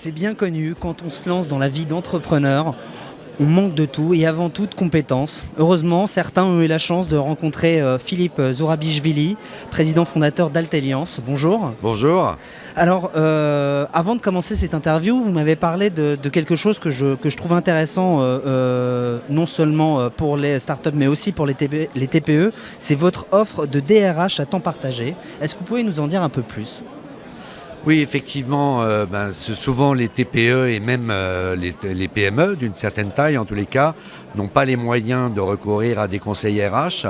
C'est bien connu, quand on se lance dans la vie d'entrepreneur, on manque de tout et avant tout de compétences. Heureusement, certains ont eu la chance de rencontrer Philippe Zourabichvili, président fondateur d'Alteliance. Bonjour. Bonjour. Alors, avant de commencer cette interview, vous m'avez parlé de quelque chose que je trouve intéressant, non seulement pour les startups, mais aussi pour les TPE. C'est votre offre de DRH à temps partagé. Est-ce que vous pouvez nous en dire un peu plus ? Oui, effectivement, c'est souvent les TPE et même les PME d'une certaine taille, en tous les cas, n'ont pas les moyens de recourir à des conseils RH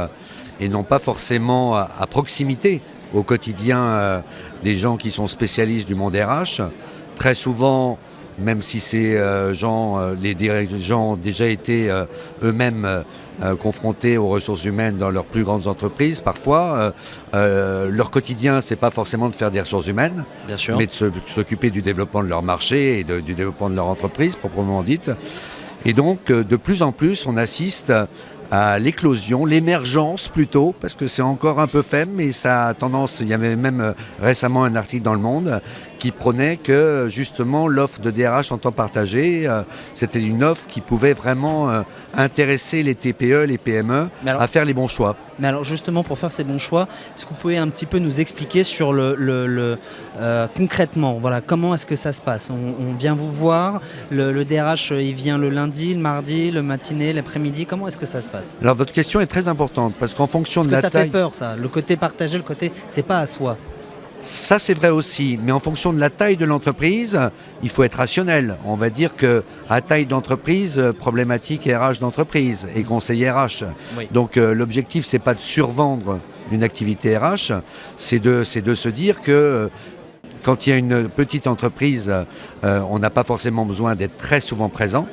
et n'ont pas forcément à proximité au quotidien des gens qui sont spécialistes du monde RH. Très souvent, même si ces les dirigeants ont déjà été eux-mêmes confrontés aux ressources humaines dans leurs plus grandes entreprises, parfois, leur quotidien, c'est pas forcément de faire des ressources humaines, Bien sûr. mais de s'occuper du développement de leur marché et du développement de leur entreprise, proprement dite. Et donc, de plus en plus, on assiste à l'éclosion, l'émergence plutôt, parce que c'est encore un peu faible, mais ça a tendance, il y avait même récemment un article dans Le Monde qui prônait que justement l'offre de DRH en temps partagé, c'était une offre qui pouvait vraiment intéresser les TPE, les PME à faire les bons choix. Mais alors justement, pour faire ces bons choix, est-ce que vous pouvez un petit peu nous expliquer sur concrètement, voilà, comment est-ce que ça se passe ? On vient vous voir, le DRH il vient le lundi, le mardi, le matinée, l'après-midi, comment est-ce que ça se passe ? Alors votre question est très importante parce qu'en fonction de la ça taille... fait peur ça, le côté partagé, le côté c'est pas à soi. Ça, c'est vrai aussi, mais en fonction de la taille de l'entreprise, il faut être rationnel. On va dire qu'à taille d'entreprise, problématique RH d'entreprise et conseil RH. Oui. Donc l'objectif, c'est pas de survendre une activité RH, c'est de se dire que quand il y a une petite entreprise, on n'a pas forcément besoin d'être très souvent présent.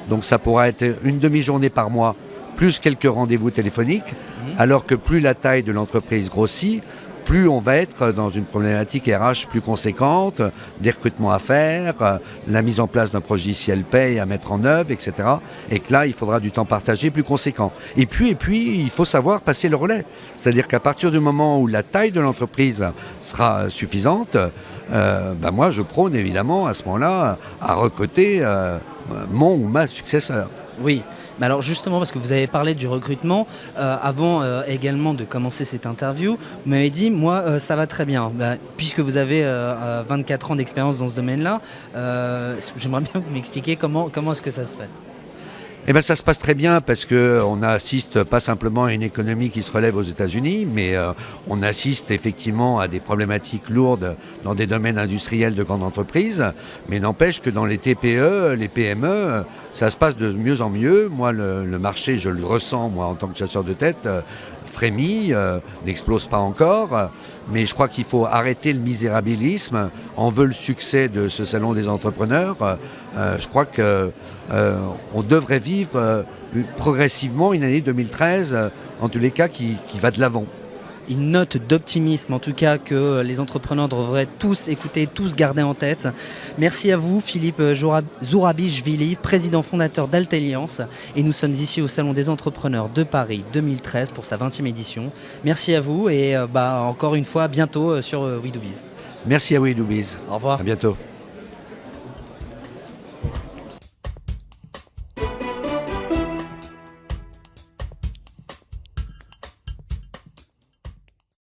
Donc ça pourra être une demi-journée par mois, plus quelques rendez-vous téléphoniques, alors que plus la taille de l'entreprise grossit, plus on va être dans une problématique RH plus conséquente, des recrutements à faire, la mise en place d'un logiciel paye à mettre en œuvre, etc. Et que là, il faudra du temps partagé plus conséquent. Et puis, il faut savoir passer le relais. C'est-à-dire qu'à partir du moment où la taille de l'entreprise sera suffisante, moi, je prône évidemment à ce moment-là à recruter mon ou ma successeur. Oui, mais alors justement, parce que vous avez parlé du recrutement, avant également de commencer cette interview, vous m'avez dit, moi, ça va très bien. Puisque vous avez 24 ans d'expérience dans ce domaine-là, j'aimerais bien que vous m'expliquiez comment est-ce que ça se fait. Eh bien, ça se passe très bien parce qu'on assiste pas simplement à une économie qui se relève aux États-Unis, mais on assiste effectivement à des problématiques lourdes dans des domaines industriels de grandes entreprises. Mais n'empêche que dans les TPE, les PME, ça se passe de mieux en mieux. Moi, le marché, je le ressens, moi, en tant que chasseur de tête, frémit, n'explose pas encore. Mais je crois qu'il faut arrêter le misérabilisme. On veut le succès de ce salon des entrepreneurs. Je crois qu'on devrait vivre progressivement une année 2013, en tous les cas, qui va de l'avant. Une note d'optimisme, en tout cas, que les entrepreneurs devraient tous écouter, tous garder en tête. Merci à vous, Philippe Zourabichvili, président fondateur d'Alteliance. Et nous sommes ici au Salon des entrepreneurs de Paris 2013 pour sa 20e édition. Merci à vous et encore une fois, à bientôt sur We Do Biz. Merci à We Do Biz. Au revoir. À bientôt.